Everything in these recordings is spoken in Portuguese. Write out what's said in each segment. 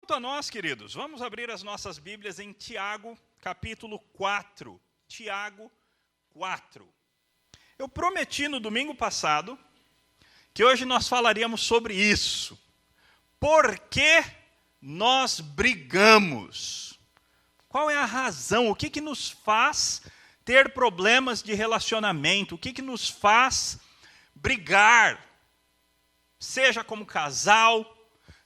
Quanto a nós, queridos, vamos abrir as nossas Bíblias em Tiago, capítulo 4. Tiago 4. Eu prometi no domingo passado que hoje nós falaríamos sobre isso. Por que nós brigamos? Qual é a razão? O que nos faz ter problemas de relacionamento? O que nos faz brigar? Seja como casal,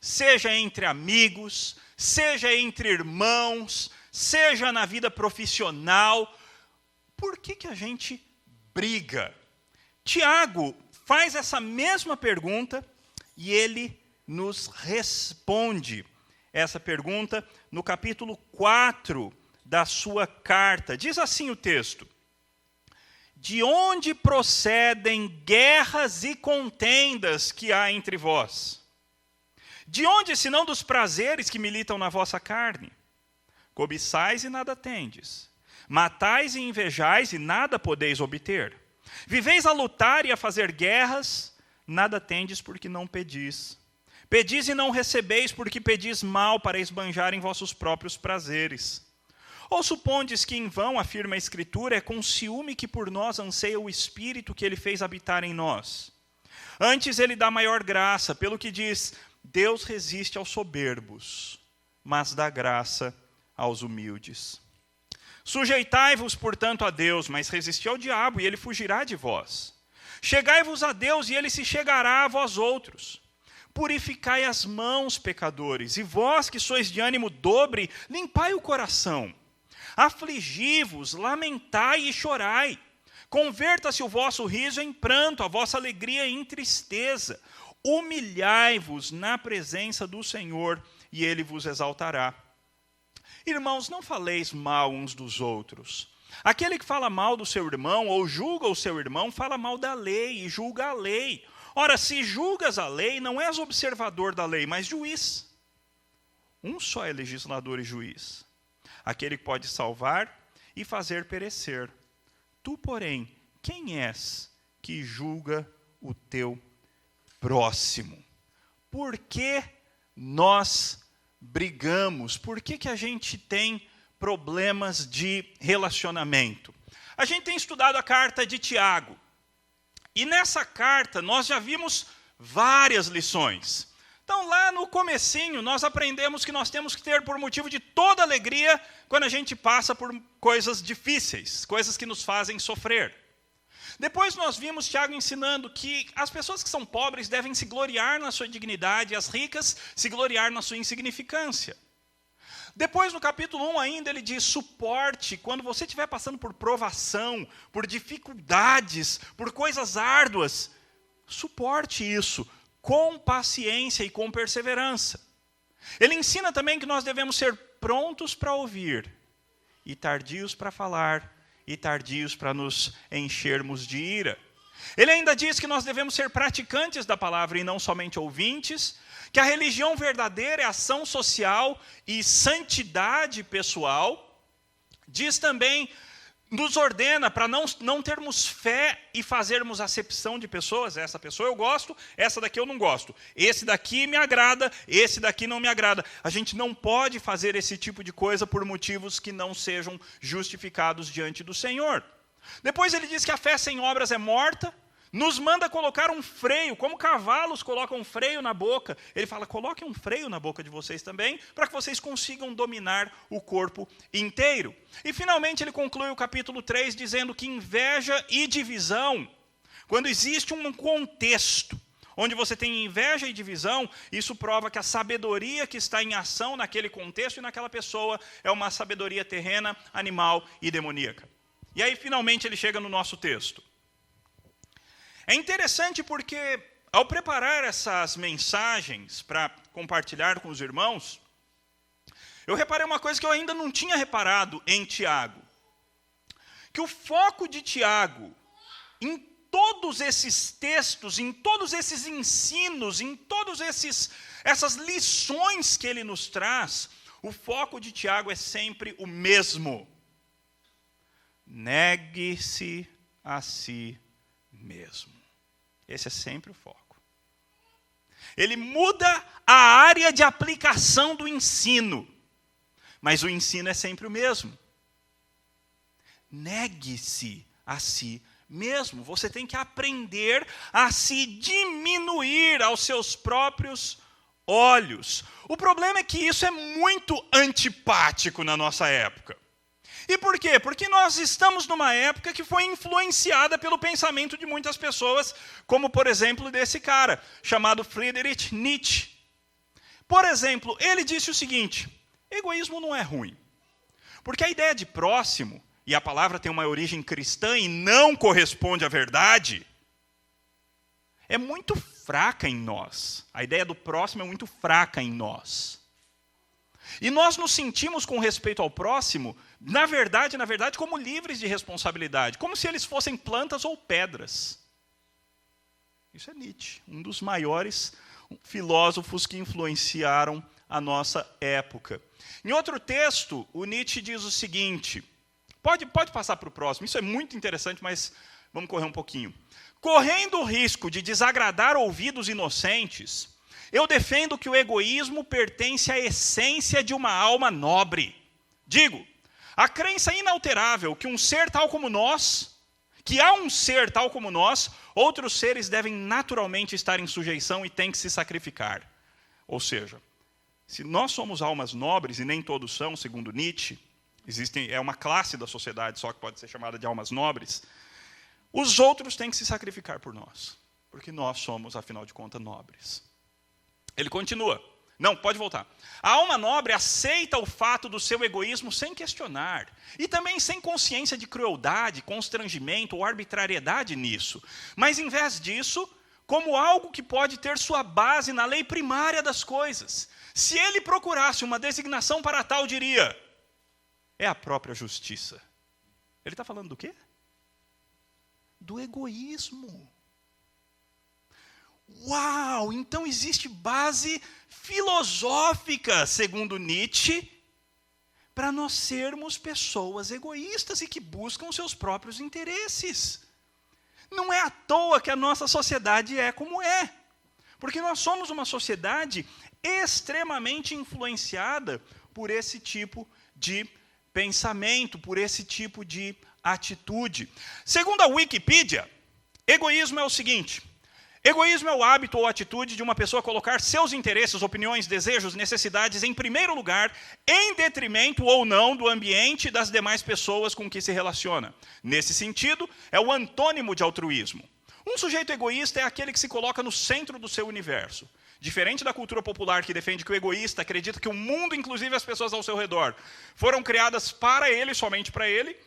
seja entre amigos, seja entre irmãos, seja na vida profissional. Por que a gente briga? Tiago faz essa mesma pergunta e ele nos responde essa pergunta no capítulo 4 da sua carta. Diz assim o texto: de onde procedem guerras e contendas que há entre vós? De onde, senão dos prazeres que militam na vossa carne? Cobiçais e nada tendes. Matais e invejais e nada podeis obter. Viveis a lutar e a fazer guerras, nada tendes porque não pedis. Pedis e não recebeis porque pedis mal para esbanjar em vossos próprios prazeres. Ou supondes que em vão, afirma a Escritura, é com ciúme que por nós anseia o Espírito que ele fez habitar em nós? Antes ele dá maior graça, pelo que diz: Deus resiste aos soberbos, mas dá graça aos humildes. Sujeitai-vos, portanto, a Deus, mas resisti ao diabo, e ele fugirá de vós. Chegai-vos a Deus, e ele se chegará a vós outros. Purificai as mãos, pecadores, e vós que sois de ânimo dobre, limpai o coração. Afligi-vos, lamentai e chorai. Converta-se o vosso riso em pranto, a vossa alegria em tristeza. Humilhai-vos na presença do Senhor, e ele vos exaltará. Irmãos, não faleis mal uns dos outros. Aquele que fala mal do seu irmão, ou julga o seu irmão, fala mal da lei, e julga a lei. Ora, se julgas a lei, não és observador da lei, mas juiz. Um só é legislador e juiz, aquele que pode salvar e fazer perecer. Tu, porém, quem és que julga o teu próximo? Por que nós brigamos? Por que a gente tem problemas de relacionamento? A gente tem estudado a carta de Tiago. E nessa carta nós já vimos várias lições. Então lá no comecinho nós aprendemos que nós temos que ter por motivo de toda alegria quando a gente passa por coisas difíceis, coisas que nos fazem sofrer. Depois nós vimos Tiago ensinando que as pessoas que são pobres devem se gloriar na sua dignidade, e as ricas se gloriar na sua insignificância. Depois, no capítulo 1 ainda, ele diz: suporte, quando você estiver passando por provação, por dificuldades, por coisas árduas, suporte isso com paciência e com perseverança. Ele ensina também que nós devemos ser prontos para ouvir, e tardios para falar, e tardios para nos enchermos de ira. Ele ainda diz que nós devemos ser praticantes da palavra e não somente ouvintes, que a religião verdadeira é ação social e santidade pessoal. Diz também, nos ordena para não termos fé e fazermos acepção de pessoas. Essa pessoa eu gosto, essa daqui eu não gosto. Esse daqui me agrada, esse daqui não me agrada. A gente não pode fazer esse tipo de coisa por motivos que não sejam justificados diante do Senhor. Depois ele diz que a fé sem obras é morta. Nos manda colocar um freio, como cavalos colocam um freio na boca. Ele fala: coloquem um freio na boca de vocês também, para que vocês consigam dominar o corpo inteiro. E finalmente ele conclui o capítulo 3 dizendo que inveja e divisão, quando existe um contexto onde você tem inveja e divisão, isso prova que a sabedoria que está em ação naquele contexto e naquela pessoa é uma sabedoria terrena, animal e demoníaca. E aí finalmente ele chega no nosso texto. É interessante porque, ao preparar essas mensagens para compartilhar com os irmãos, eu reparei uma coisa que eu ainda não tinha reparado em Tiago. Que o foco de Tiago, em todos esses textos, em todos esses ensinos, em todas essas lições que ele nos traz, o foco de Tiago é sempre o mesmo. Negue-se a si mesmo. Esse é sempre o foco. Ele muda a área de aplicação do ensino. Mas o ensino é sempre o mesmo. Negue-se a si mesmo. Você tem que aprender a se diminuir aos seus próprios olhos. O problema é que isso é muito antipático na nossa época. E por quê? Porque nós estamos numa época que foi influenciada pelo pensamento de muitas pessoas, como, por exemplo, desse cara, chamado Friedrich Nietzsche. Por exemplo, ele disse o seguinte: egoísmo não é ruim. Porque a ideia de próximo, e a palavra tem uma origem cristã e não corresponde à verdade, é muito fraca em nós. A ideia do próximo é muito fraca em nós. E nós nos sentimos com respeito ao próximo, na verdade, como livres de responsabilidade, como se eles fossem plantas ou pedras. Isso é Nietzsche, um dos maiores filósofos que influenciaram a nossa época. Em outro texto, o Nietzsche diz o seguinte, pode passar para o próximo, isso é muito interessante, mas vamos correr um pouquinho. Correndo o risco de desagradar ouvidos inocentes, eu defendo que o egoísmo pertence à essência de uma alma nobre. Digo, a crença inalterável que há um ser tal como nós, outros seres devem naturalmente estar em sujeição e têm que se sacrificar. Ou seja, se nós somos almas nobres, e nem todos são, segundo Nietzsche, é uma classe da sociedade só que pode ser chamada de almas nobres, os outros têm que se sacrificar por nós, porque nós somos, afinal de contas, nobres. Ele continua. Não, pode voltar. A alma nobre aceita o fato do seu egoísmo sem questionar, e também sem consciência de crueldade, constrangimento ou arbitrariedade nisso, mas, em vez disso, como algo que pode ter sua base na lei primária das coisas. Se ele procurasse uma designação para tal, diria, é a própria justiça. Ele está falando do quê? Do egoísmo. Uau! Então existe base filosófica, segundo Nietzsche, para nós sermos pessoas egoístas e que buscam seus próprios interesses. Não é à toa que a nossa sociedade é como é. Porque nós somos uma sociedade extremamente influenciada por esse tipo de pensamento, por esse tipo de atitude. Segundo a Wikipedia, egoísmo é o seguinte: egoísmo é o hábito ou atitude de uma pessoa colocar seus interesses, opiniões, desejos, necessidades em primeiro lugar, em detrimento ou não do ambiente e das demais pessoas com que se relaciona. Nesse sentido, é o antônimo de altruísmo. Um sujeito egoísta é aquele que se coloca no centro do seu universo. Diferente da cultura popular que defende que o egoísta acredita que o mundo, inclusive as pessoas ao seu redor, foram criadas para ele, somente para ele,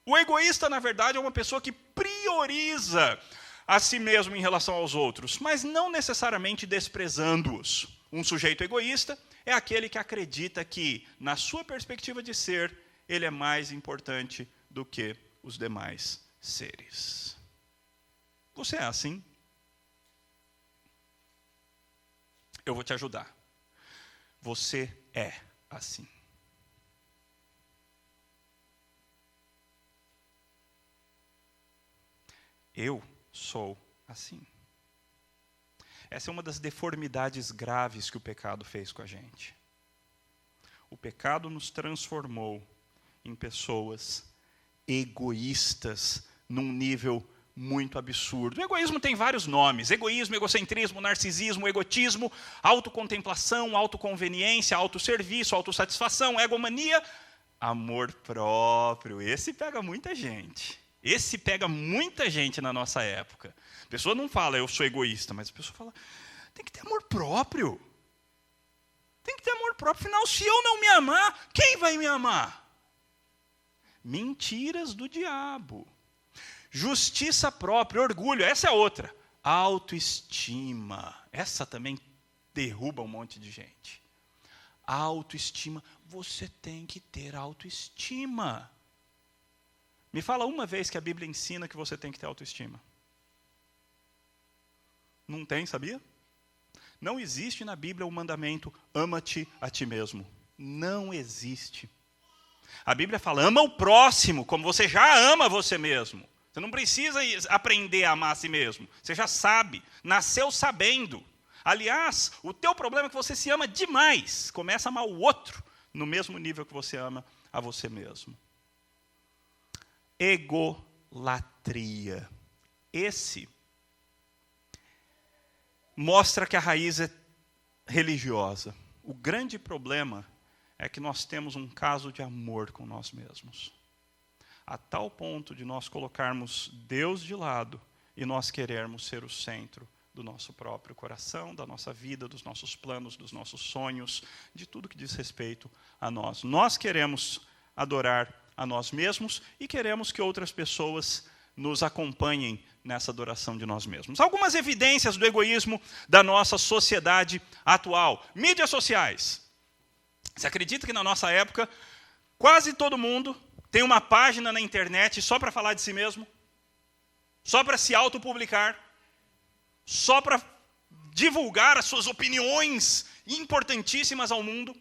o egoísta, na verdade, é uma pessoa que prioriza a si mesmo em relação aos outros, mas não necessariamente desprezando-os. Um sujeito egoísta é aquele que acredita que, na sua perspectiva de ser, ele é mais importante do que os demais seres. Você é assim? Eu vou te ajudar. Você é assim. Eu sou assim. Essa é uma das deformidades graves que o pecado fez com a gente. O pecado nos transformou em pessoas egoístas num nível muito absurdo. O egoísmo tem vários nomes: egoísmo, egocentrismo, narcisismo, egotismo, autocontemplação, autoconveniência, autosserviço, autossatisfação, egomania, amor próprio. Esse pega muita gente. Esse pega muita gente na nossa época. A pessoa não fala, eu sou egoísta, mas a pessoa fala, tem que ter amor próprio. Tem que ter amor próprio, afinal, se eu não me amar, quem vai me amar? Mentiras do diabo. Justiça própria, orgulho, essa é outra. Autoestima, essa também derruba um monte de gente. Autoestima, você tem que ter autoestima. Me fala uma vez que a Bíblia ensina que você tem que ter autoestima. Não tem, sabia? Não existe na Bíblia o mandamento, ama-te a ti mesmo. Não existe. A Bíblia fala, ama o próximo, como você já ama você mesmo. Você não precisa aprender a amar a si mesmo. Você já sabe, nasceu sabendo. Aliás, o teu problema é que você se ama demais. Começa a amar o outro no mesmo nível que você ama a você mesmo. Egolatria. Esse mostra que a raiz é religiosa. O grande problema é que nós temos um caso de amor com nós mesmos. A tal ponto de nós colocarmos Deus de lado e nós querermos ser o centro do nosso próprio coração, da nossa vida, dos nossos planos, dos nossos sonhos, de tudo que diz respeito a nós. Nós queremos adorar a nós mesmos e queremos que outras pessoas nos acompanhem nessa adoração de nós mesmos. Algumas evidências do egoísmo da nossa sociedade atual. Mídias sociais. Você acredita que na nossa época, quase todo mundo tem uma página na internet só para falar de si mesmo? Só para se autopublicar? Só para divulgar as suas opiniões importantíssimas ao mundo?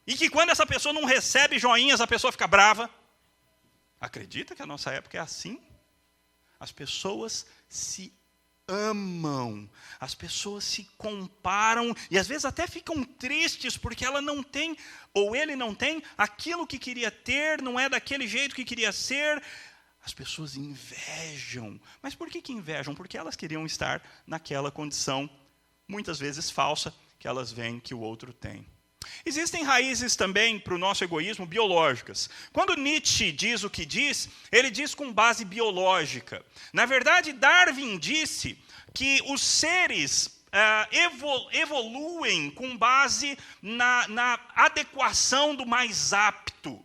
E que quando essa pessoa não recebe joinhas, a pessoa fica brava? Acredita que a nossa época é assim? As pessoas se amam, as pessoas se comparam e às vezes até ficam tristes porque ela não tem, ou ele não tem, aquilo que queria ter, não é daquele jeito que queria ser. As pessoas invejam. Mas por que invejam? Porque elas queriam estar naquela condição, muitas vezes falsa, que elas veem que o outro tem. Existem raízes também para o nosso egoísmo biológicas. Quando Nietzsche diz o que diz, ele diz com base biológica. Na verdade, Darwin disse que os seres evoluem com base na adequação do mais apto.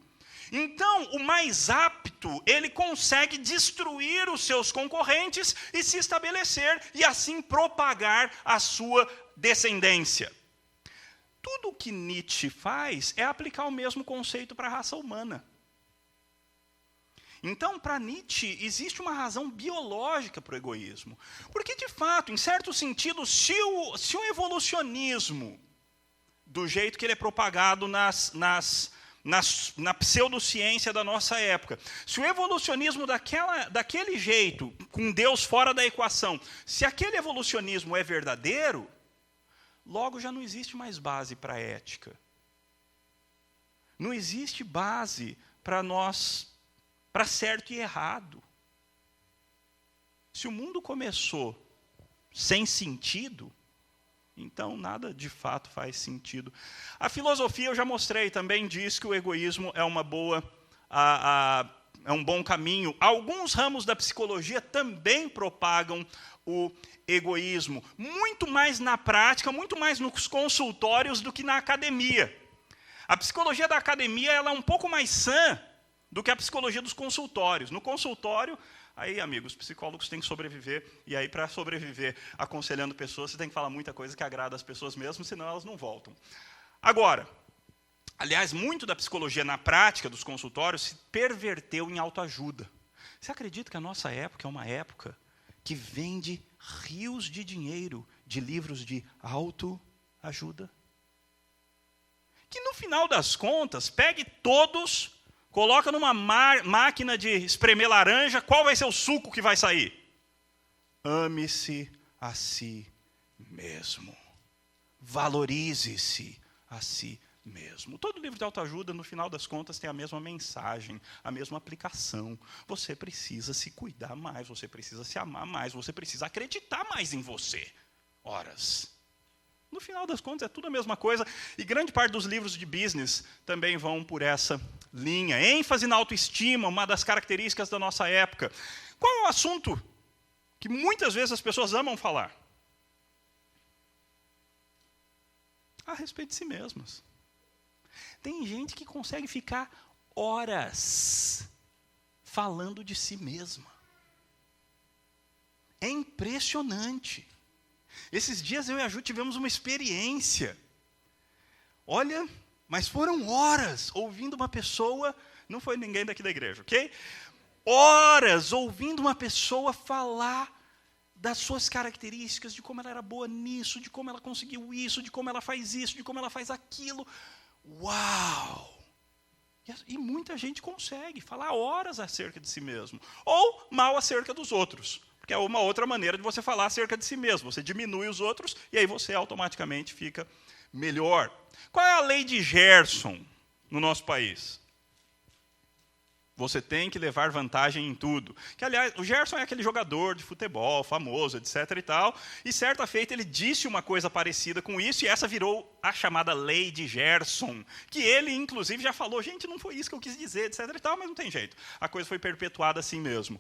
Então, o mais apto, ele consegue destruir os seus concorrentes e se estabelecer e assim propagar a sua descendência. Tudo o que Nietzsche faz é aplicar o mesmo conceito para a raça humana. Então, para Nietzsche, existe uma razão biológica para o egoísmo. Porque, de fato, em certo sentido, se o evolucionismo, do jeito que ele é propagado na pseudociência da nossa época, se o evolucionismo daquele jeito, com Deus fora da equação, se aquele evolucionismo é verdadeiro, logo já não existe mais base para a ética. Não existe base para certo e errado. Se o mundo começou sem sentido, então nada de fato faz sentido. A filosofia, eu já mostrei, também diz que o egoísmo é é um bom caminho. Alguns ramos da psicologia também propagam o egoísmo, muito mais na prática, muito mais nos consultórios do que na academia. A psicologia da academia ela é um pouco mais sã do que a psicologia dos consultórios. No consultório, aí, amigos, psicólogos têm que sobreviver, e aí, para sobreviver aconselhando pessoas, você tem que falar muita coisa que agrada as pessoas mesmo, senão elas não voltam. Agora, aliás, muito da psicologia na prática dos consultórios se perverteu em autoajuda. Você acredita que a nossa época é uma época que vende rios de dinheiro de livros de autoajuda? Que no final das contas, pegue todos, coloca numa máquina de espremer laranja, qual vai ser o suco que vai sair? Ame-se a si mesmo. Valorize-se a si mesmo. Todo livro de autoajuda, no final das contas, tem a mesma mensagem, a mesma aplicação. Você precisa se cuidar mais, você precisa se amar mais, você precisa acreditar mais em você. Horas. No final das contas, é tudo a mesma coisa. E grande parte dos livros de business também vão por essa linha. ênfase na autoestima, uma das características da nossa época. Qual é o assunto que muitas vezes as pessoas amam falar? A respeito de si mesmas. Tem gente que consegue ficar horas falando de si mesma. É impressionante. Esses dias eu e a Ju tivemos uma experiência. Olha, mas foram horas ouvindo uma pessoa, não foi ninguém daqui da igreja, ok? Horas ouvindo uma pessoa falar das suas características, de como ela era boa nisso, de como ela conseguiu isso, de como ela faz isso, de como ela faz aquilo. Uau! E muita gente consegue falar horas acerca de si mesmo, ou mal acerca dos outros. que é uma outra maneira de você falar acerca de si mesmo. Você diminui os outros e aí você automaticamente fica melhor. Qual é a lei de Gerson no nosso país? Você tem que levar vantagem em tudo. Que, aliás, o Gerson é aquele jogador de futebol famoso, etc. e tal. E certa feita ele disse uma coisa parecida com isso, e essa virou a chamada lei de Gerson. Que ele, inclusive, já falou, gente, não foi isso que eu quis dizer, etc. e tal, mas não tem jeito. A coisa foi perpetuada assim mesmo.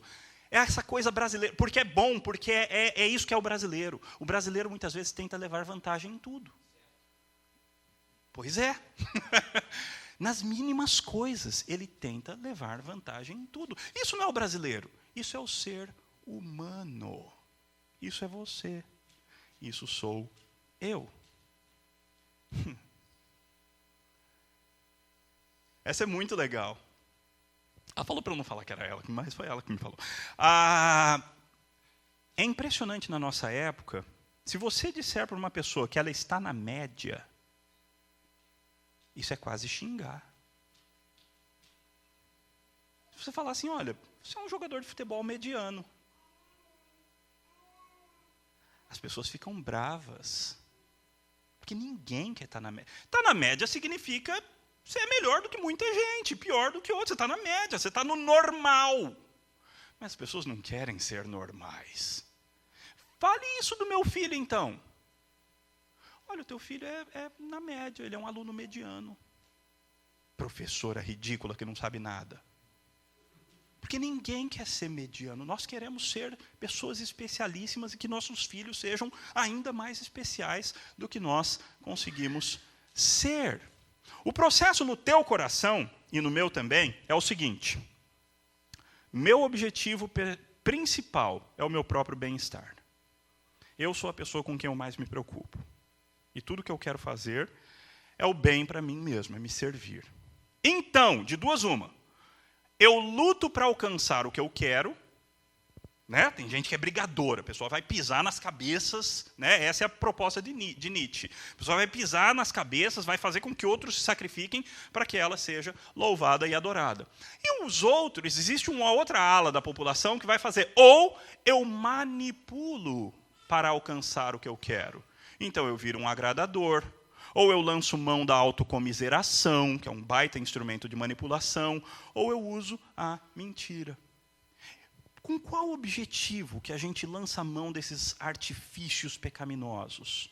É essa coisa brasileira, porque é bom, porque é isso que é o brasileiro. O brasileiro, muitas vezes, tenta levar vantagem em tudo. Pois é. Nas mínimas coisas, ele tenta levar vantagem em tudo. Isso não é o brasileiro, isso é o ser humano. Isso é você. Isso sou eu. Essa é muito legal. Ela falou para eu não falar que era ela, mas foi ela que me falou. É impressionante na nossa época, se você disser para uma pessoa que ela está na média, isso é quase xingar. Se você falar assim, olha, você é um jogador de futebol mediano. As pessoas ficam bravas. Porque ninguém quer estar na média. Estar na média significa ser melhor do que muita gente, pior do que outros. Você está na média, você está no normal. Mas as pessoas não querem ser normais. Fale isso do meu filho, então. Olha, o teu filho é na média, ele é um aluno mediano. Professora ridícula que não sabe nada. Porque ninguém quer ser mediano. Nós queremos ser pessoas especialíssimas e que nossos filhos sejam ainda mais especiais do que nós conseguimos ser. O processo no teu coração, e no meu também, é o seguinte. Meu objetivo principal é o meu próprio bem-estar. Eu sou a pessoa com quem eu mais me preocupo. E tudo que eu quero fazer é o bem para mim mesmo, é me servir. Então, de duas uma, eu luto para alcançar o que eu quero, né? Tem gente que é brigadora, a pessoa vai pisar nas cabeças, né? Essa é a proposta de Nietzsche. A pessoa vai pisar nas cabeças, vai fazer com que outros se sacrifiquem para que ela seja louvada e adorada. E os outros, existe uma outra ala da população que vai fazer, ou eu manipulo para alcançar o que eu quero. Então eu viro um agradador, ou eu lanço mão da autocomiseração, que é um baita instrumento de manipulação, ou eu uso a mentira. Com qual objetivo que a gente lança mão desses artifícios pecaminosos?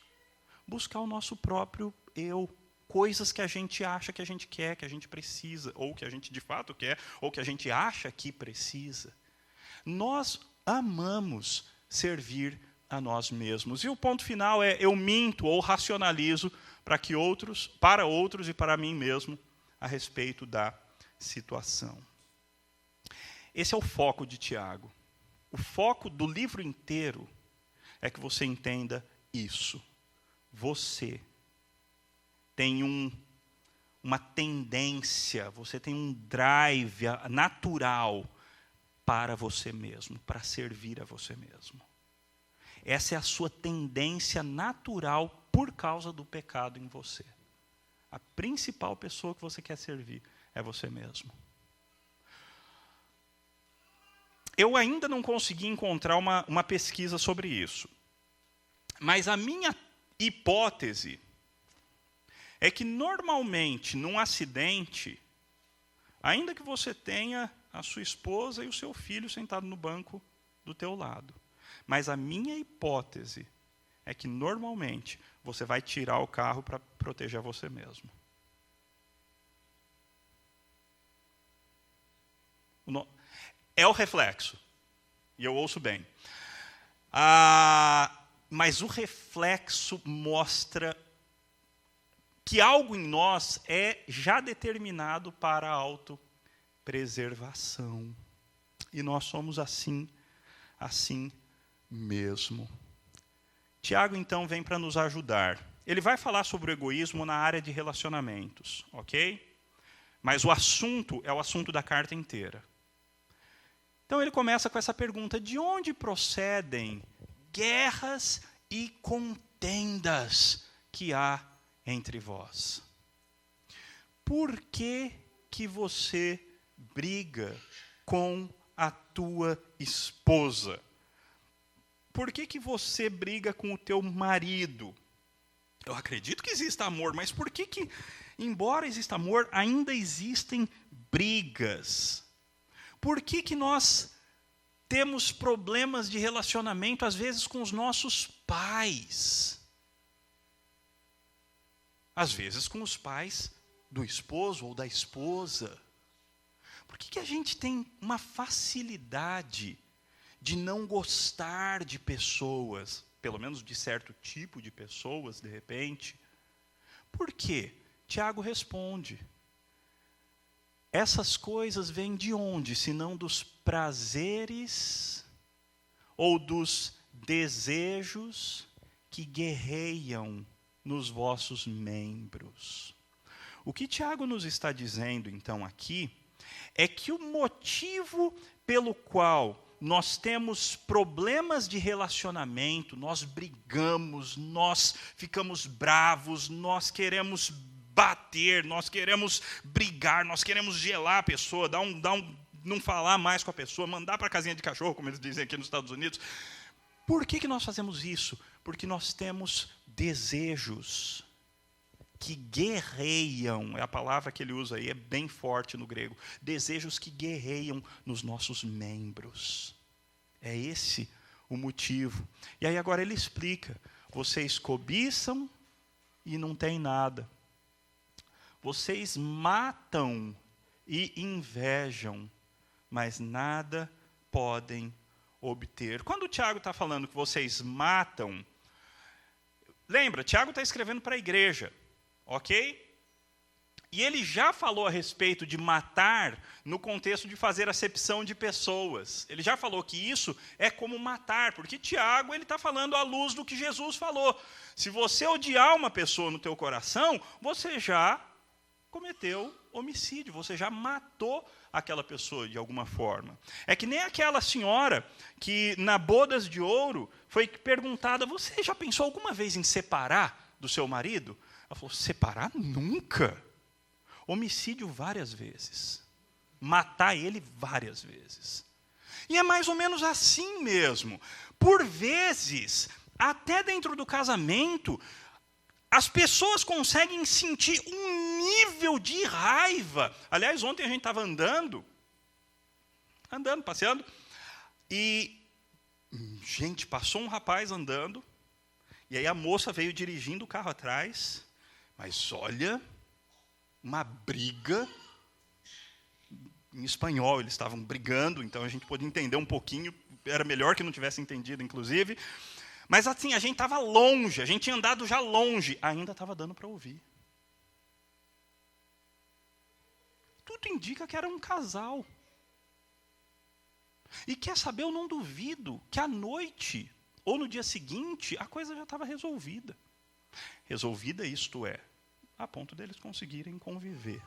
Buscar o nosso próprio eu, coisas que a gente acha que a gente quer, que a gente precisa, ou que a gente de fato quer, ou que a gente acha que precisa. Nós amamos servir a nós mesmos. E o ponto final é, eu minto ou racionalizo para outros e para mim mesmo a respeito da situação. Esse é o foco de Tiago. O foco do livro inteiro é que você entenda isso. Você tem uma tendência, você tem um drive natural para você mesmo, para servir a você mesmo. Essa é a sua tendência natural por causa do pecado em você. A principal pessoa que você quer servir é você mesmo. Eu ainda não consegui encontrar uma pesquisa sobre isso. Mas a minha hipótese é que, normalmente, num acidente, ainda que você tenha a sua esposa e o seu filho sentado no banco do teu lado, mas a minha hipótese é que, normalmente, você vai tirar o carro para proteger você mesmo. É o reflexo. E eu ouço bem. Mas o reflexo mostra que algo em nós é já determinado para a autopreservação. E nós somos assim mesmo. Tiago, então, vem para nos ajudar. Ele vai falar sobre o egoísmo na área de relacionamentos, ok? Mas o assunto é o assunto da carta inteira. Então ele começa com essa pergunta: de onde procedem guerras e contendas que há entre vós? Por que você briga com a tua esposa? por que você briga com o teu marido? Eu acredito que exista amor, mas por que, embora exista amor, ainda existem brigas? Por que nós temos problemas de relacionamento, às vezes, com os nossos pais? Às vezes com os pais do esposo ou da esposa. Por que a gente tem uma facilidade de não gostar de pessoas, pelo menos de certo tipo de pessoas, de repente? Por quê? Tiago responde: essas coisas vêm de onde, senão dos prazeres ou dos desejos que guerreiam nos vossos membros. O que Tiago nos está dizendo, então, aqui, é que o motivo pelo qual nós temos problemas de relacionamento, nós brigamos, nós ficamos bravos, nós queremos bater, nós queremos brigar, nós queremos gelar a pessoa, não falar mais com a pessoa, mandar para a casinha de cachorro, como eles dizem aqui nos Estados Unidos. Por que nós fazemos isso? Porque nós temos desejos que guerreiam, é a palavra que ele usa aí, é bem forte no grego, desejos que guerreiam nos nossos membros. É esse o motivo. E aí agora ele explica: vocês cobiçam e não tem nada. Vocês matam e invejam, mas nada podem obter. Quando o Tiago está falando que vocês matam, lembra, Tiago está escrevendo para a igreja, ok? E ele já falou a respeito de matar no contexto de fazer acepção de pessoas. Ele já falou que isso é como matar, porque Tiago está falando à luz do que Jesus falou. Se você odiar uma pessoa no teu coração, você já cometeu homicídio, você já matou aquela pessoa de alguma forma. É que nem aquela senhora que na bodas de ouro foi perguntada: você já pensou alguma vez em separar do seu marido? Ela falou: separar? Nunca. Homicídio várias vezes. Matar ele várias vezes. E é mais ou menos assim mesmo. Por vezes, até dentro do casamento, as pessoas conseguem sentir um nível de raiva. Aliás, ontem a gente estava andando, passeando, e, gente, passou um rapaz andando, e aí a moça veio dirigindo o carro atrás, mas olha, uma briga, em espanhol eles estavam brigando, então a gente pôde entender um pouquinho, era melhor que não tivesse entendido, inclusive. Mas assim, a gente estava longe, a gente tinha andado já longe, ainda estava dando para ouvir. Tudo indica que era um casal. E quer saber, eu não duvido que à noite, ou no dia seguinte, a coisa já estava resolvida. Resolvida, isto é, a ponto deles conseguirem conviver.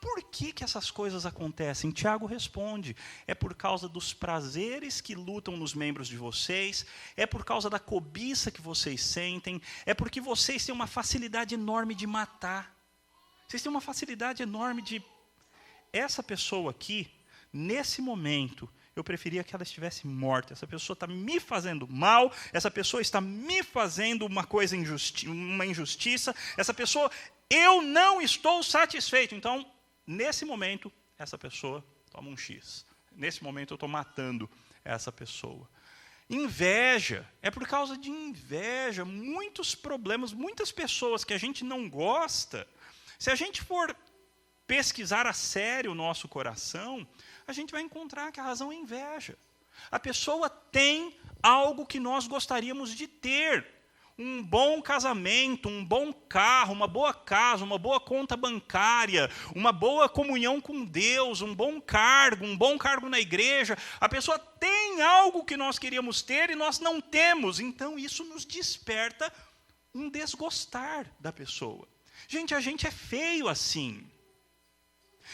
Por que essas coisas acontecem? Tiago responde: é por causa dos prazeres que lutam nos membros de vocês, é por causa da cobiça que vocês sentem, é porque vocês têm uma facilidade enorme de matar. Vocês têm uma facilidade enorme de... Essa pessoa aqui, nesse momento, eu preferia que ela estivesse morta. Essa pessoa está me fazendo mal, essa pessoa está me fazendo uma coisa uma injustiça, essa pessoa, eu não estou satisfeito. Então, nesse momento, essa pessoa toma um X. Nesse momento, eu estou matando essa pessoa. Inveja. É por causa de inveja. Muitos problemas, muitas pessoas que a gente não gosta. Se a gente for pesquisar a sério o nosso coração, a gente vai encontrar que a razão é inveja. A pessoa tem algo que nós gostaríamos de ter. Um bom casamento, um bom carro, uma boa casa, uma boa conta bancária, uma boa comunhão com Deus, um bom cargo na igreja. A pessoa tem algo que nós queríamos ter e nós não temos. Então, isso nos desperta um desgostar da pessoa. Gente, a gente é feio assim.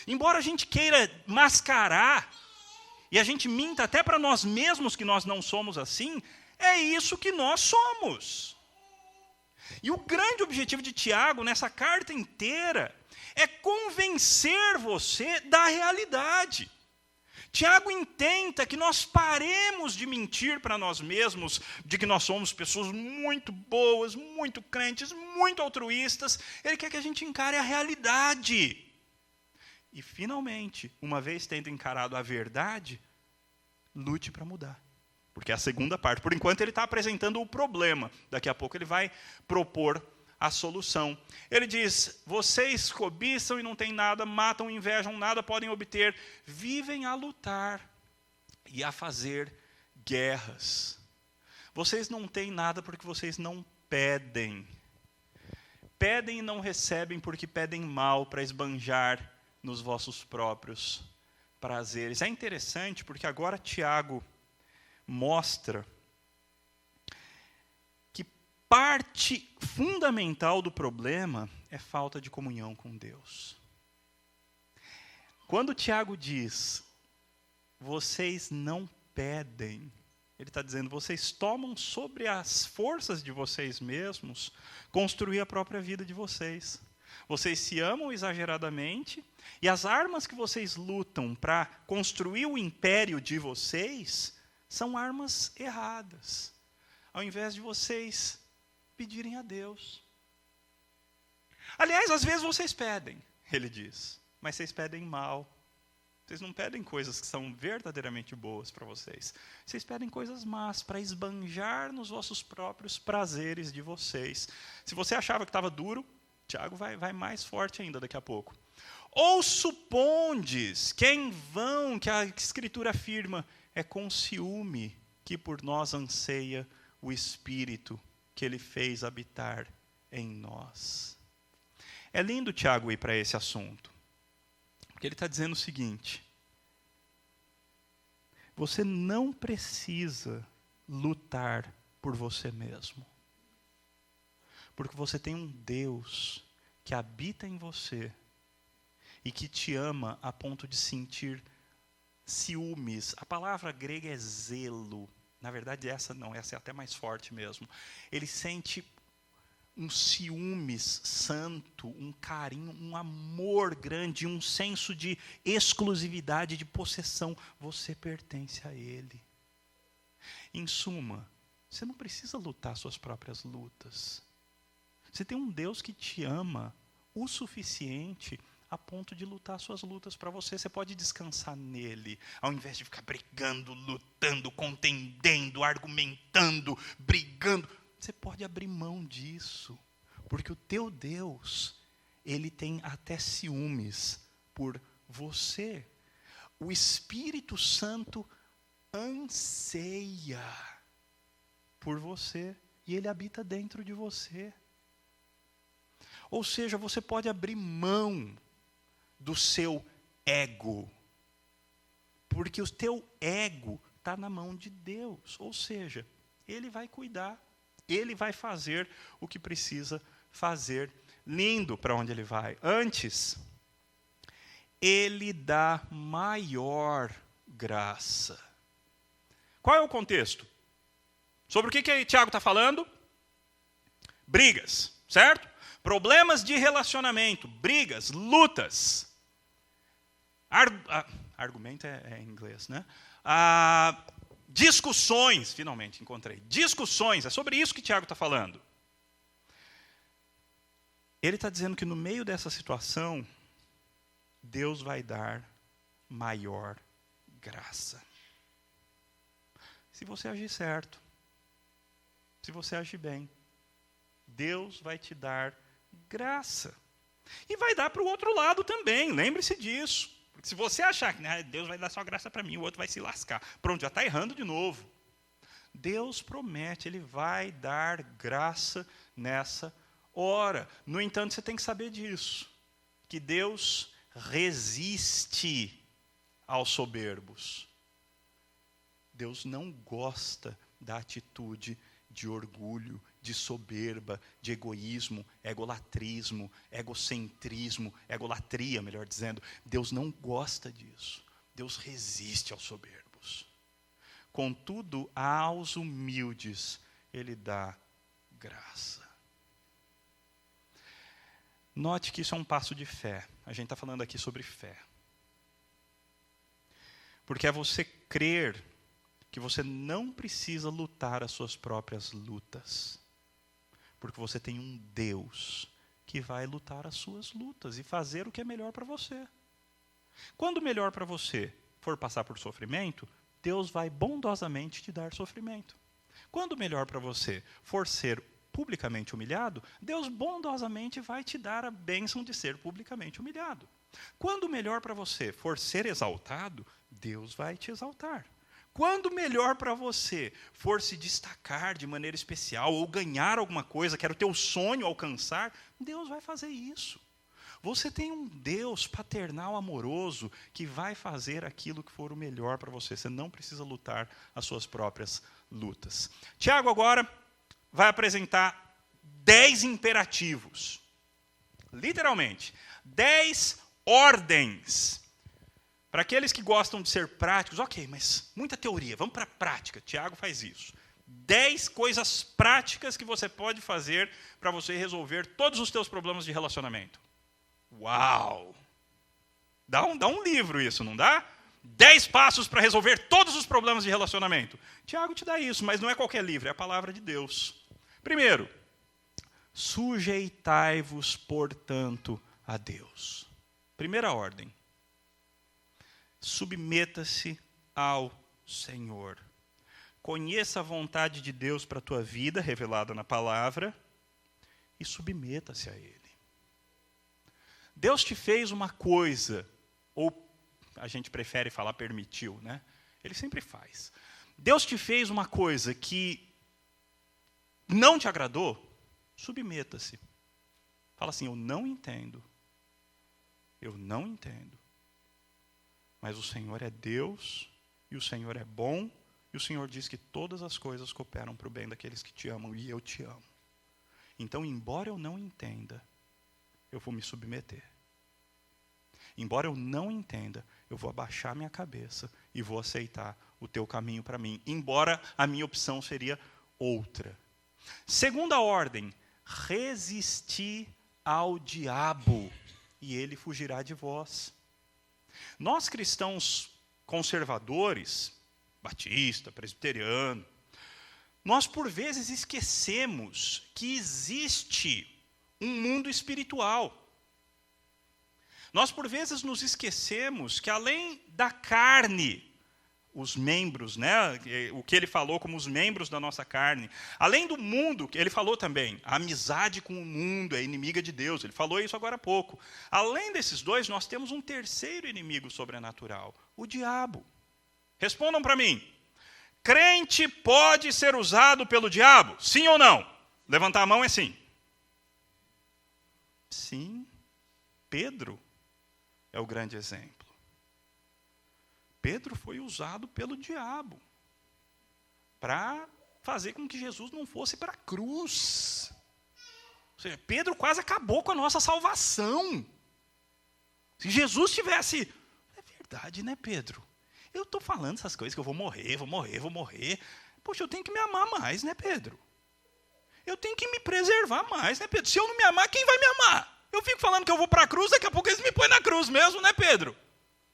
Embora a gente queira mascarar, e a gente minta até para nós mesmos que nós não somos assim, é isso que nós somos. E o grande objetivo de Tiago, nessa carta inteira, é convencer você da realidade. Tiago intenta que nós paremos de mentir para nós mesmos, de que nós somos pessoas muito boas, muito crentes, muito altruístas. Ele quer que a gente encare a realidade. E, finalmente, uma vez tendo encarado a verdade, lute para mudar. Porque é a segunda parte. Por enquanto, ele está apresentando o problema. Daqui a pouco, ele vai propor a solução. Ele diz: vocês cobiçam e não têm nada, matam, invejam, nada podem obter, vivem a lutar e a fazer guerras. Vocês não têm nada porque vocês não pedem. Pedem e não recebem porque pedem mal para esbanjar nos vossos próprios prazeres. É interessante porque agora Tiago mostra que parte fundamental do problema é falta de comunhão com Deus. Quando Tiago diz, vocês não pedem, ele está dizendo, vocês tomam sobre as forças de vocês mesmos construir a própria vida de vocês. Vocês se amam exageradamente e as armas que vocês lutam para construir o império de vocês são armas erradas. Ao invés de vocês pedirem a Deus. Aliás, às vezes vocês pedem, ele diz, mas vocês pedem mal. Vocês não pedem coisas que são verdadeiramente boas para vocês. Vocês pedem coisas más para esbanjar nos vossos próprios prazeres de vocês. Se você achava que estava duro, Tiago vai mais forte ainda daqui a pouco. Ou supondes que é em vão que a Escritura afirma, é com ciúme que por nós anseia o Espírito que Ele fez habitar em nós. É lindo Tiago ir para esse assunto. Porque ele está dizendo o seguinte, você não precisa lutar por você mesmo. Porque você tem um Deus que habita em você e que te ama a ponto de sentir ciúmes. A palavra grega é zelo. Na verdade, essa é até mais forte mesmo. Ele sente um ciúmes santo, um carinho, um amor grande, um senso de exclusividade, de possessão. Você pertence a Ele. Em suma, você não precisa lutar suas próprias lutas. Você tem um Deus que te ama o suficiente a ponto de lutar suas lutas para você. Você pode descansar nele, ao invés de ficar brigando, lutando, contendendo, argumentando, brigando. Você pode abrir mão disso, porque o teu Deus, ele tem até ciúmes por você. O Espírito Santo anseia por você e ele habita dentro de você. Ou seja, você pode abrir mão do seu ego, porque o teu ego está na mão de Deus. Ou seja, Ele vai cuidar, Ele vai fazer o que precisa fazer. Lindo para onde Ele vai. Antes, Ele dá maior graça. Qual é o contexto? Sobre o que Tiago está falando? Brigas, certo? Problemas de relacionamento, brigas, lutas. Argumento é em inglês, né? Discussões, finalmente encontrei. Discussões, é sobre isso que Tiago está falando. Ele está dizendo que no meio dessa situação, Deus vai dar maior graça. Se você agir certo, se você agir bem, Deus vai te dar graça. E vai dar para o outro lado também, lembre-se disso. Porque se você achar que Deus vai dar só graça para mim, o outro vai se lascar. Pronto, já está errando de novo. Deus promete, Ele vai dar graça nessa hora. No entanto, você tem que saber disso. Que Deus resiste aos soberbos. Deus não gosta da atitude de orgulho, de soberba, de egoísmo, egolatrismo, egocentrismo, egolatria, melhor dizendo. Deus não gosta disso. Deus resiste aos soberbos. Contudo, aos humildes, Ele dá graça. Note que isso é um passo de fé. A gente está falando aqui sobre fé. Porque é você crer que você não precisa lutar as suas próprias lutas. Porque você tem um Deus que vai lutar as suas lutas e fazer o que é melhor para você. Quando o melhor para você for passar por sofrimento, Deus vai bondosamente te dar sofrimento. Quando o melhor para você for ser publicamente humilhado, Deus bondosamente vai te dar a bênção de ser publicamente humilhado. Quando o melhor para você for ser exaltado, Deus vai te exaltar. Quando o melhor para você for se destacar de maneira especial ou ganhar alguma coisa que era o teu sonho alcançar, Deus vai fazer isso. Você tem um Deus paternal amoroso que vai fazer aquilo que for o melhor para você. Você não precisa lutar as suas próprias lutas. Tiago agora vai apresentar 10 imperativos. Literalmente, 10 ordens. Para aqueles que gostam de ser práticos, ok, mas muita teoria, vamos para a prática. Tiago faz isso. 10 coisas práticas que você pode fazer para você resolver todos os teus problemas de relacionamento. Uau! Dá um livro isso, não dá? 10 passos para resolver todos os problemas de relacionamento. Tiago te dá isso, mas não é qualquer livro, é a palavra de Deus. Primeiro, sujeitai-vos, portanto, a Deus. Primeira ordem. Submeta-se ao Senhor. Conheça a vontade de Deus para a tua vida, revelada na palavra, e submeta-se a Ele. Deus te fez uma coisa, ou a gente prefere falar permitiu, né? Ele sempre faz. Deus te fez uma coisa que não te agradou, submeta-se. Fala assim, eu não entendo. Eu não entendo. Mas o Senhor é Deus, e o Senhor é bom, e o Senhor diz que todas as coisas cooperam para o bem daqueles que te amam, e eu te amo. Então, embora eu não entenda, eu vou me submeter. Embora eu não entenda, eu vou abaixar minha cabeça e vou aceitar o teu caminho para mim, embora a minha opção seria outra. Segunda ordem, resisti ao diabo, e ele fugirá de vós. Nós cristãos conservadores, batista, presbiteriano, nós por vezes esquecemos que existe um mundo espiritual. Nós por vezes nos esquecemos que além da carne, os membros, né, o que ele falou como os membros da nossa carne, além do mundo, ele falou também, a amizade com o mundo é inimiga de Deus, ele falou isso agora há pouco. Além desses dois, nós temos um terceiro inimigo sobrenatural, o diabo. Respondam para mim, crente pode ser usado pelo diabo? Sim ou não? Levantar a mão é sim. Sim, Pedro é o grande exemplo. Pedro foi usado pelo diabo para fazer com que Jesus não fosse para a cruz. Ou seja, Pedro quase acabou com a nossa salvação. Se Jesus tivesse... É verdade, né, Pedro? Eu estou falando essas coisas que eu vou morrer. Poxa, eu tenho que me amar mais, né, Pedro? Eu tenho que me preservar mais, né, Pedro? Se eu não me amar, quem vai me amar? Eu fico falando que eu vou para a cruz, daqui a pouco eles me põem na cruz mesmo, né, Pedro?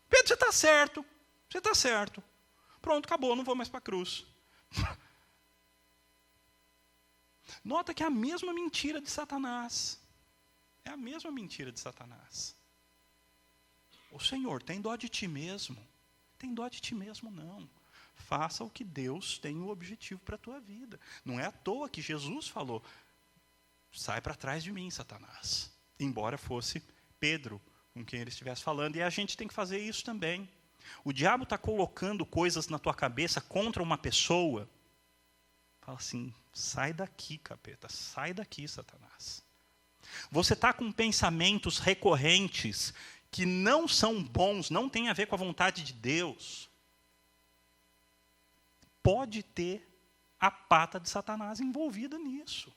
Pedro, você está certo. Você está certo. Pronto, acabou, não vou mais para a cruz. Nota que é a mesma mentira de Satanás. É a mesma mentira de Satanás. O Senhor, tem dó de ti mesmo? Tem dó de ti mesmo, não. Faça o que Deus tem o objetivo para a tua vida. Não é à toa que Jesus falou, sai para trás de mim, Satanás. Embora fosse Pedro com quem ele estivesse falando. E a gente tem que fazer isso também. O diabo está colocando coisas na tua cabeça contra uma pessoa. Fala assim, sai daqui, capeta, sai daqui, Satanás. Você está com pensamentos recorrentes que não são bons, não tem a ver com a vontade de Deus. Pode ter a pata de Satanás envolvida nisso.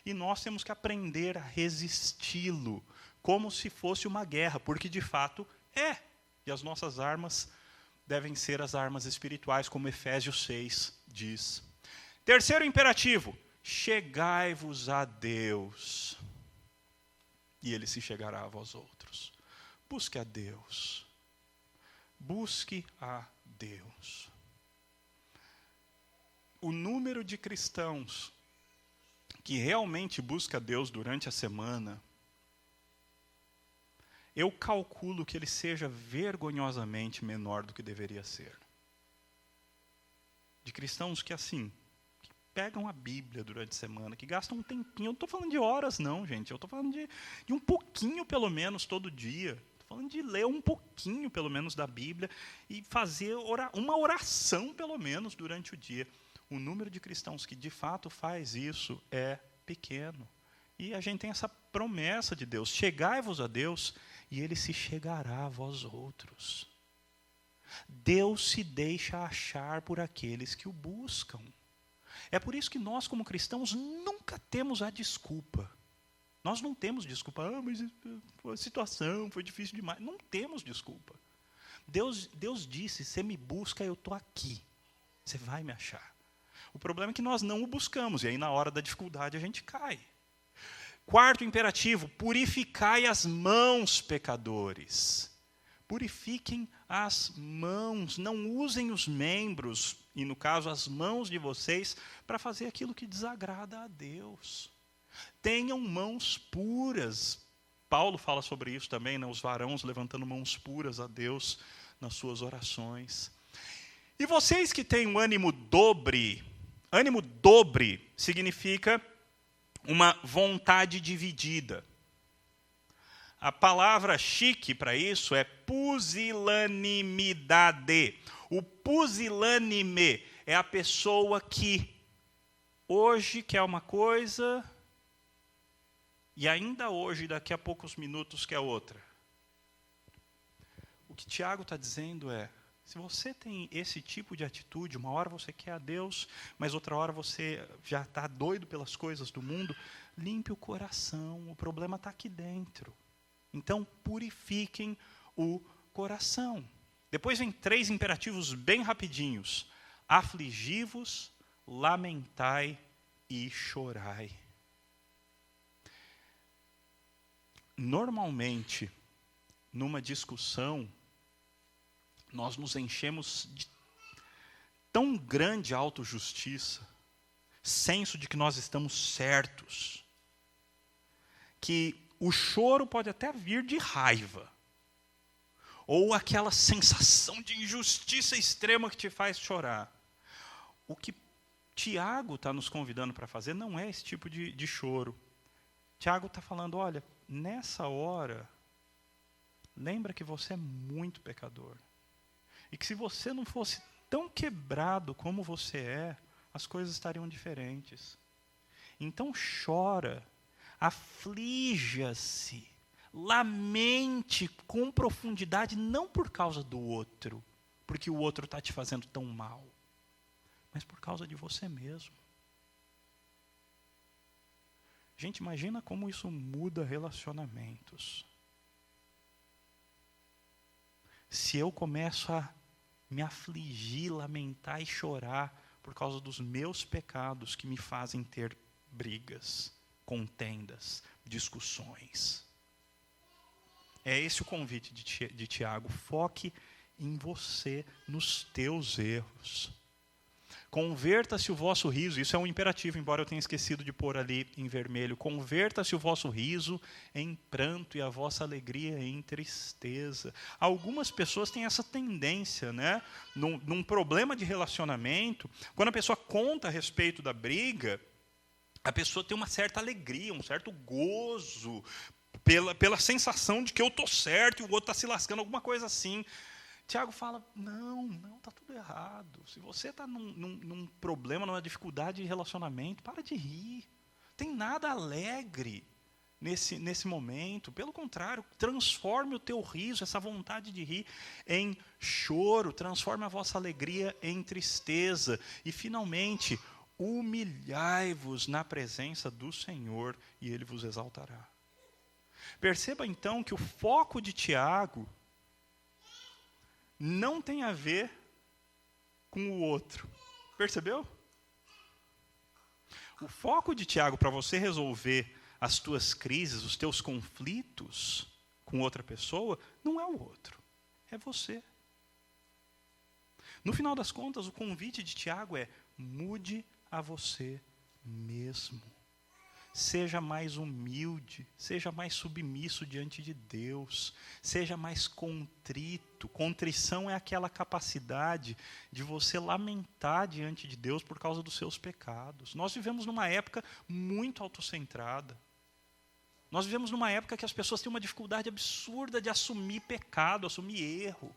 E nós temos que aprender a resisti-lo, como se fosse uma guerra, porque de fato é. E as nossas armas devem ser as armas espirituais, como Efésios 6 diz. Terceiro imperativo, chegai-vos a Deus, e Ele se chegará a vós outros. Busque a Deus. Busque a Deus. O número de cristãos que realmente busca a Deus durante a semana, eu calculo que ele seja vergonhosamente menor do que deveria ser. De cristãos que assim, que pegam a Bíblia durante a semana, que gastam um tempinho, eu não estou falando de horas não, gente, eu estou falando de um pouquinho pelo menos todo dia. Estou falando de ler um pouquinho pelo menos da Bíblia e fazer uma oração pelo menos durante o dia. O número de cristãos que de fato faz isso é pequeno. E a gente tem essa promessa de Deus: chegai-vos a Deus e Ele se chegará a vós outros. Deus se deixa achar por aqueles que o buscam. É por isso que nós, como cristãos, nunca temos a desculpa. Nós não temos desculpa. Mas a situação foi difícil demais. Não temos desculpa. Deus disse: você me busca, eu estou aqui. Você vai me achar. O problema é que nós não o buscamos, e aí na hora da dificuldade a gente cai. Quarto imperativo: purificai as mãos, pecadores. Purifiquem as mãos, não usem os membros, e no caso as mãos de vocês, para fazer aquilo que desagrada a Deus. Tenham mãos puras. Paulo fala sobre isso também, né? Os varões levantando mãos puras a Deus nas suas orações. E vocês que têm um ânimo dobre significa uma vontade dividida. A palavra chique para isso é pusilanimidade. O pusilânime é a pessoa que hoje quer uma coisa e ainda hoje, daqui a poucos minutos, quer outra. O que Tiago está dizendo é: se você tem esse tipo de atitude, uma hora você quer a Deus, mas outra hora você já está doido pelas coisas do mundo, limpe o coração, o problema está aqui dentro. Então, purifiquem o coração. Depois vem 3 imperativos bem rapidinhos: afligi-vos, lamentai e chorai. Normalmente, numa discussão, nós nos enchemos de tão grande autojustiça, senso de que nós estamos certos, que o choro pode até vir de raiva, ou aquela sensação de injustiça extrema que te faz chorar. O que Tiago está nos convidando para fazer não é esse tipo de choro. Tiago está falando: olha, nessa hora, lembra que você é muito pecador. E que se você não fosse tão quebrado como você é, as coisas estariam diferentes. Então chora, aflija-se, lamente com profundidade, não por causa do outro, porque o outro está te fazendo tão mal, mas por causa de você mesmo. Gente, imagina como isso muda relacionamentos. Se eu começo a me afligir, lamentar e chorar por causa dos meus pecados que me fazem ter brigas, contendas, discussões. É esse o convite de Tiago: foque em você, nos teus erros. Converta-se o vosso riso, isso é um imperativo, embora eu tenha esquecido de pôr ali em vermelho. Converta-se o vosso riso em pranto e a vossa alegria em tristeza. Algumas pessoas têm essa tendência, né? Num problema de relacionamento, quando a pessoa conta a respeito da briga, a pessoa tem uma certa alegria, um certo gozo, pela sensação de que eu estou certo e o outro está se lascando, alguma coisa assim. Tiago fala: não, está tudo errado. Se você está num problema, numa dificuldade de relacionamento, para de rir. Tem nada alegre nesse momento. Pelo contrário, transforme o teu riso, essa vontade de rir, em choro. Transforme a vossa alegria em tristeza. E, finalmente, humilhai-vos na presença do Senhor e Ele vos exaltará. Perceba, então, que o foco de Tiago não tem a ver com o outro. Percebeu? O foco de Tiago para você resolver as tuas crises, os teus conflitos com outra pessoa, não é o outro, é você. No final das contas, o convite de Tiago é: mude a você mesmo. Seja mais humilde, seja mais submisso diante de Deus, seja mais contrito. Contrição é aquela capacidade de você lamentar diante de Deus por causa dos seus pecados. Nós vivemos numa época muito autocentrada. Nós vivemos numa época que as pessoas têm uma dificuldade absurda de assumir pecado, assumir erro.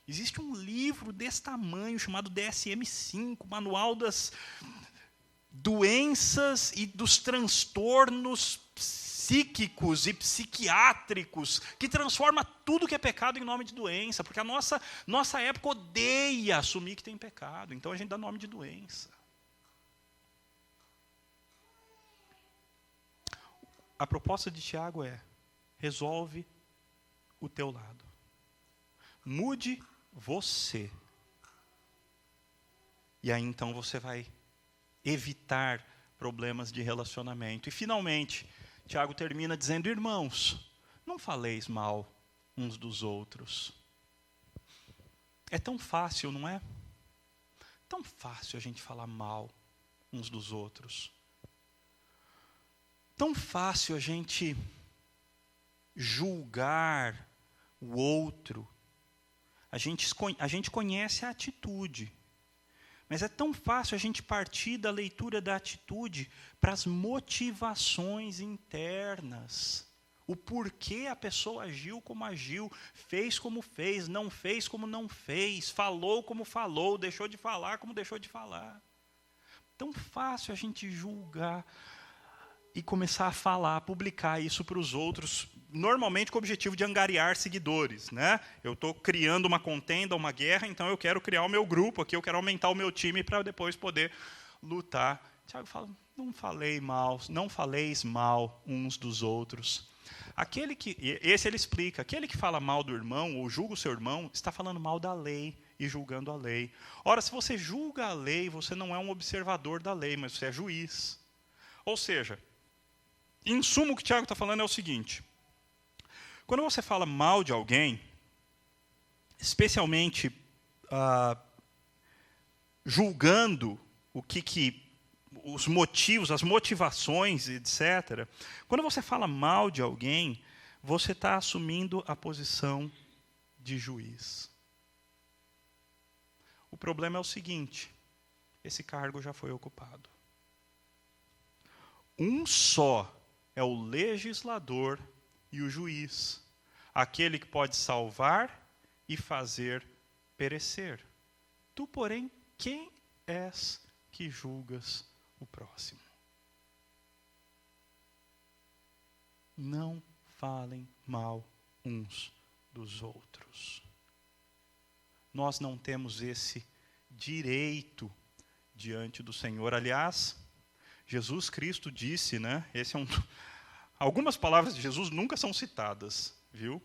Existe um livro desse tamanho chamado DSM-5, Manual das Doenças e dos Transtornos Psíquicos e Psiquiátricos, que transforma tudo que é pecado em nome de doença, porque a nossa época odeia assumir que tem pecado, então a gente dá nome de doença. A proposta de Tiago é: resolve o teu lado. Mude você. E aí então você vai evitar problemas de relacionamento. E finalmente, Tiago termina dizendo: irmãos, não faleis mal uns dos outros. É tão fácil, não é? Tão fácil a gente falar mal uns dos outros. Tão fácil a gente julgar o outro. A gente conhece a atitude. Mas é tão fácil a gente partir da leitura da atitude para as motivações internas. O porquê a pessoa agiu como agiu, fez como fez, não fez como não fez, falou como falou, deixou de falar como deixou de falar. Tão fácil a gente julgar e começar a falar, publicar isso para os outros, normalmente com o objetivo de angariar seguidores, né? Eu estou criando uma contenda, uma guerra, então eu quero criar o meu grupo aqui, eu quero aumentar o meu time para depois poder lutar. Tiago fala: não faleis mal uns dos outros. Esse ele explica: aquele que fala mal do irmão ou julga o seu irmão, está falando mal da lei e julgando a lei. Ora, se você julga a lei, você não é um observador da lei, mas você é juiz. Ou seja, em suma, o que o Tiago está falando é o seguinte: quando você fala mal de alguém, especialmente julgando os motivos, as motivações, etc., quando você fala mal de alguém, você está assumindo a posição de juiz. O problema é o seguinte: esse cargo já foi ocupado. Um só é o legislador e o juiz, aquele que pode salvar e fazer perecer. Tu, porém, quem és que julgas o próximo? Não falem mal uns dos outros. Nós não temos esse direito diante do Senhor. Aliás, Jesus Cristo disse, né? Algumas palavras de Jesus nunca são citadas, viu?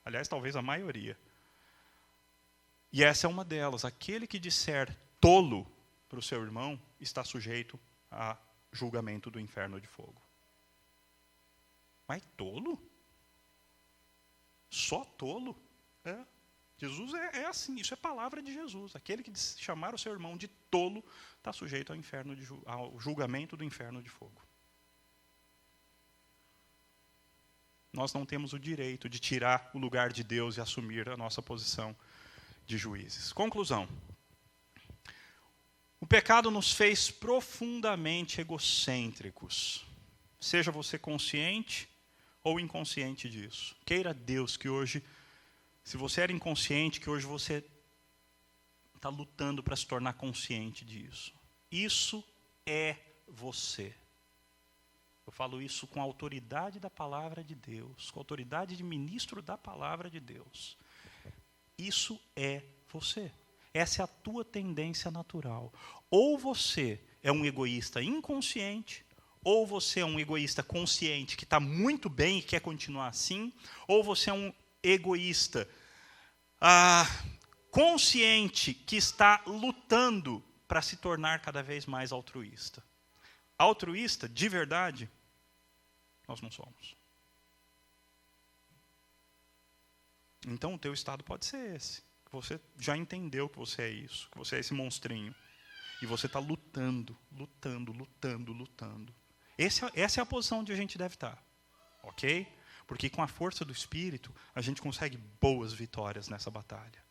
Aliás, talvez a maioria. E essa é uma delas: aquele que disser tolo para o seu irmão está sujeito a julgamento do inferno de fogo. Mas tolo? Só tolo? Jesus é assim, isso é palavra de Jesus. Aquele que chamar o seu irmão de tolo está sujeito ao julgamento do inferno de fogo. Nós não temos o direito de tirar o lugar de Deus e assumir a nossa posição de juízes. Conclusão. O pecado nos fez profundamente egocêntricos. Seja você consciente ou inconsciente disso. Queira Deus que hoje, se você era inconsciente, que hoje você está lutando para se tornar consciente disso. Isso é você. Eu falo isso com a autoridade da palavra de Deus, com a autoridade de ministro da palavra de Deus. Isso é você. Essa é a tua tendência natural. Ou você é um egoísta inconsciente, ou você é um egoísta consciente que está muito bem e quer continuar assim, ou você é um egoísta consciente que está lutando para se tornar cada vez mais altruísta. Altruísta, de verdade, nós não somos. Então o teu estado pode ser esse. Você já entendeu que você é isso, que você é esse monstrinho. E você está lutando. Essa é a posição onde a gente deve estar. Ok? Porque com a força do Espírito, a gente consegue boas vitórias nessa batalha.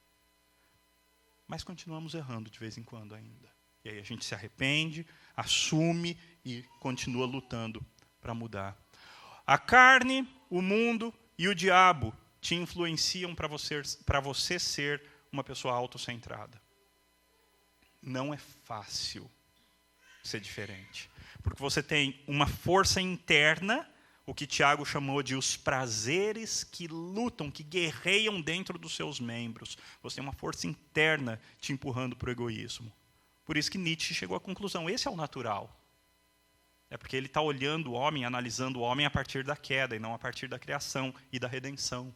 Mas continuamos errando de vez em quando ainda. E aí a gente se arrepende, assume e continua lutando para mudar. A carne, o mundo e o diabo te influenciam para você ser uma pessoa autocentrada. Não é fácil ser diferente. Porque você tem uma força interna, o que Tiago chamou de os prazeres que lutam, que guerreiam dentro dos seus membros. Você tem uma força interna te empurrando para o egoísmo. Por isso que Nietzsche chegou à conclusão, esse é o natural. É porque ele está olhando o homem, analisando o homem a partir da queda, e não a partir da criação e da redenção.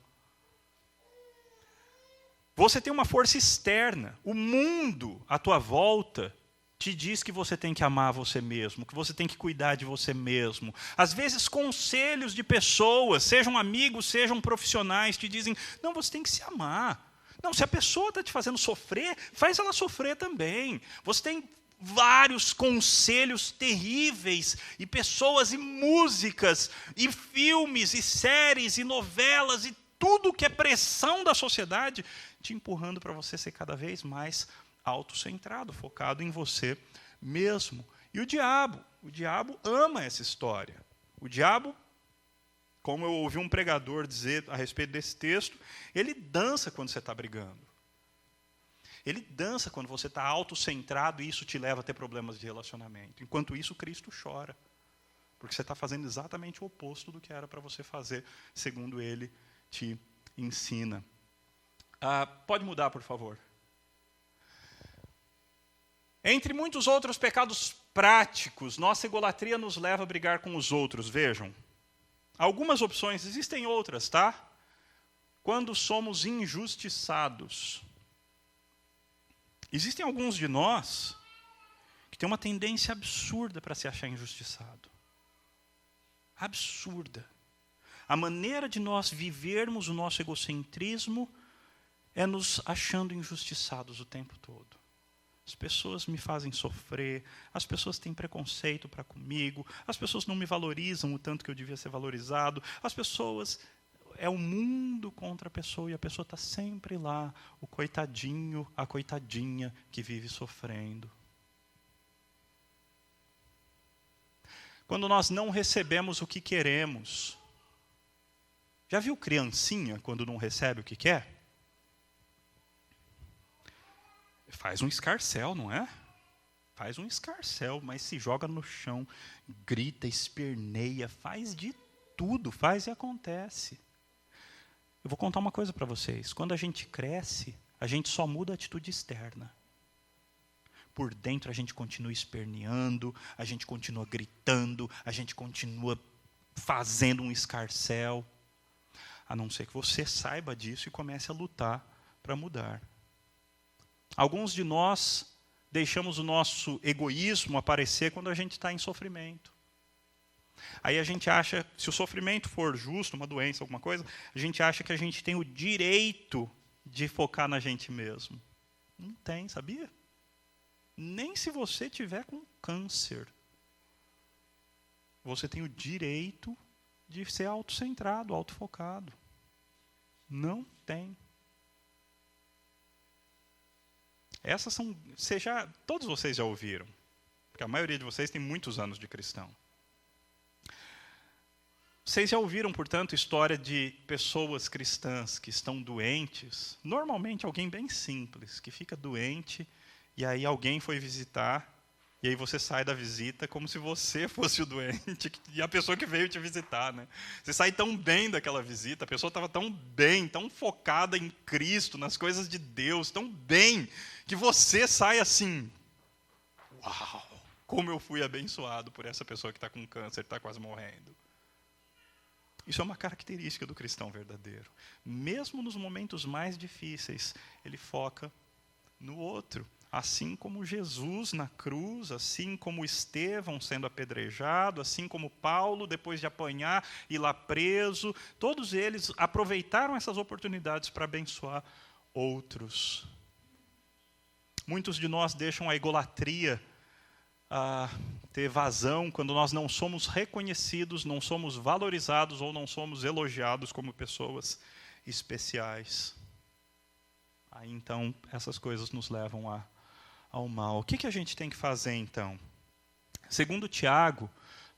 Você tem uma força externa. O mundo à tua volta te diz que você tem que amar você mesmo, que você tem que cuidar de você mesmo. Às vezes, conselhos de pessoas, sejam amigos, sejam profissionais, te dizem, não, você tem que se amar. Não, se a pessoa está te fazendo sofrer, faz ela sofrer também. Você tem vários conselhos terríveis, e pessoas, e músicas, e filmes, e séries, e novelas, e tudo que é pressão da sociedade, te empurrando para você ser cada vez mais autocentrado, focado em você mesmo. E o diabo ama essa história. O diabo, como eu ouvi um pregador dizer a respeito desse texto, ele dança quando você está brigando. Ele dança quando você está autocentrado e isso te leva a ter problemas de relacionamento. Enquanto isso, Cristo chora. Porque você está fazendo exatamente o oposto do que era para você fazer, segundo ele te ensina. Pode mudar, por favor. Entre muitos outros pecados práticos, nossa egolatria nos leva a brigar com os outros. Vejam, algumas opções, existem outras, tá? Quando somos injustiçados. Existem alguns de nós que têm uma tendência absurda para se achar injustiçado. Absurda. A maneira de nós vivermos o nosso egocentrismo é nos achando injustiçados o tempo todo. As pessoas me fazem sofrer, as pessoas têm preconceito para comigo, as pessoas não me valorizam o tanto que eu devia ser valorizado, as pessoas... É o mundo contra a pessoa, e a pessoa está sempre lá, o coitadinho, a coitadinha que vive sofrendo. Quando nós não recebemos o que queremos, já viu criancinha quando não recebe o que quer? Faz um escarcéu, não é? Faz um escarcéu, mas se joga no chão, grita, esperneia, faz de tudo, faz e acontece. Eu vou contar uma coisa para vocês. Quando a gente cresce, a gente só muda a atitude externa. Por dentro a gente continua esperneando, a gente continua gritando, a gente continua fazendo um escarcéu. A não ser que você saiba disso e comece a lutar para mudar. Alguns de nós deixamos o nosso egoísmo aparecer quando a gente está em sofrimento. Aí a gente acha, se o sofrimento for justo, uma doença, alguma coisa, a gente acha que a gente tem o direito de focar na gente mesmo. Não tem, sabia? Nem se você tiver com câncer. Você tem o direito de ser autocentrado, autofocado. Não tem. Essas são, todos vocês já ouviram, porque a maioria de vocês tem muitos anos de cristão. Vocês já ouviram, portanto, história de pessoas cristãs que estão doentes? Normalmente alguém bem simples, que fica doente, e aí alguém foi visitar, e aí você sai da visita como se você fosse o doente, e a pessoa que veio te visitar, né? Você sai tão bem daquela visita, a pessoa estava tão bem, tão focada em Cristo, nas coisas de Deus, tão bem, que você sai assim, uau, como eu fui abençoado por essa pessoa que está com câncer, está quase morrendo. Isso é uma característica do cristão verdadeiro. Mesmo nos momentos mais difíceis, ele foca no outro. Assim como Jesus na cruz, assim como Estevão sendo apedrejado, assim como Paulo, depois de apanhar e lá preso, todos eles aproveitaram essas oportunidades para abençoar outros. Muitos de nós deixam a egolatria ter vazão quando nós não somos reconhecidos, não somos valorizados ou não somos elogiados como pessoas especiais. Aí então essas coisas nos levam ao mal. O que a gente tem que fazer então? Segundo Tiago,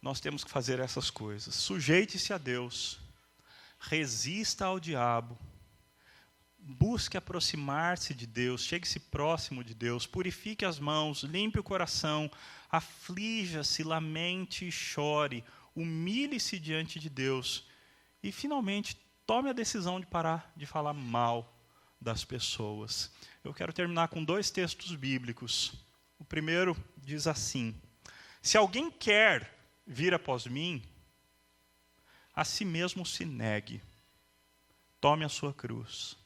nós temos que fazer essas coisas. Sujeite-se a Deus, resista ao diabo, busque aproximar-se de Deus, chegue-se próximo de Deus, purifique as mãos, limpe o coração, aflija-se, lamente e chore, humilhe-se diante de Deus e, finalmente, tome a decisão de parar de falar mal das pessoas. Eu quero terminar com 2 textos bíblicos. O primeiro diz assim: se alguém quer vir após mim, a si mesmo se negue, tome a sua cruz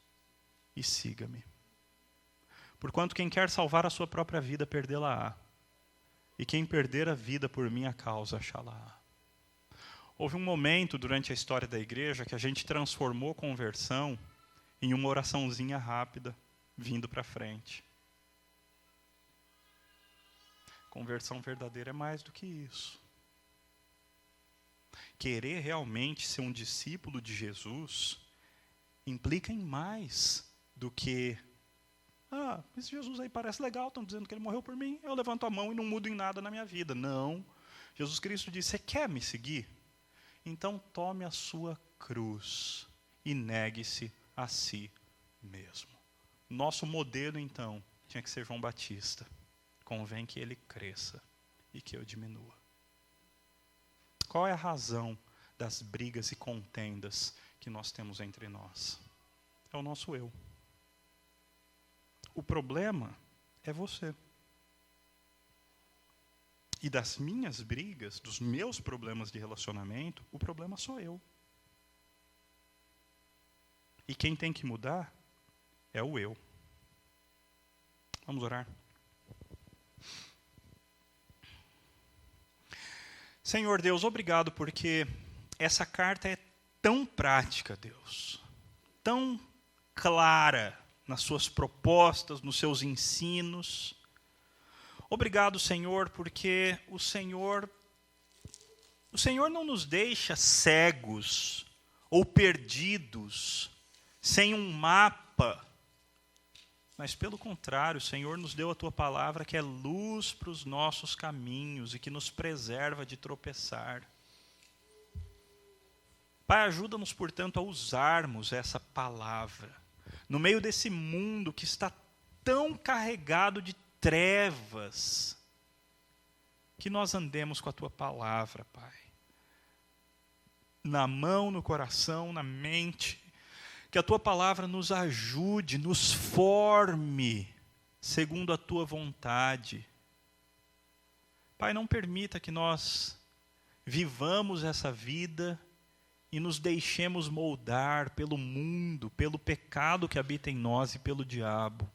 e siga-me. Porquanto quem quer salvar a sua própria vida, perdê-la-á. E quem perder a vida por minha causa, achá-la-á. Houve um momento durante a história da igreja que a gente transformou conversão em uma oraçãozinha rápida, vindo para frente. Conversão verdadeira é mais do que isso. Querer realmente ser um discípulo de Jesus implica em mais do que esse Jesus aí parece legal, estão dizendo que ele morreu por mim, eu levanto a mão e não mudo em nada na minha vida. Não. Jesus Cristo disse: você quer me seguir? Então tome a sua cruz e negue-se a si mesmo. Nosso modelo, então, tinha que ser João Batista. Convém que ele cresça e que eu diminua. Qual é a razão das brigas e contendas que nós temos entre nós? É o nosso eu. O problema é você. E das minhas brigas, dos meus problemas de relacionamento, o problema sou eu. E quem tem que mudar é o eu. Vamos orar? Senhor Deus, obrigado porque essa carta é tão prática, Deus. Tão clara nas suas propostas, nos seus ensinos. Obrigado, Senhor, porque o Senhor não nos deixa cegos ou perdidos, sem um mapa. Mas, pelo contrário, o Senhor nos deu a Tua palavra, que é luz para os nossos caminhos e que nos preserva de tropeçar. Pai, ajuda-nos, portanto, a usarmos essa palavra no meio desse mundo que está tão carregado de trevas, que nós andemos com a Tua palavra, Pai, na mão, no coração, na mente. Que a Tua palavra nos ajude, nos forme, segundo a Tua vontade. Pai, não permita que nós vivamos essa vida e nos deixemos moldar pelo mundo, pelo pecado que habita em nós e pelo diabo.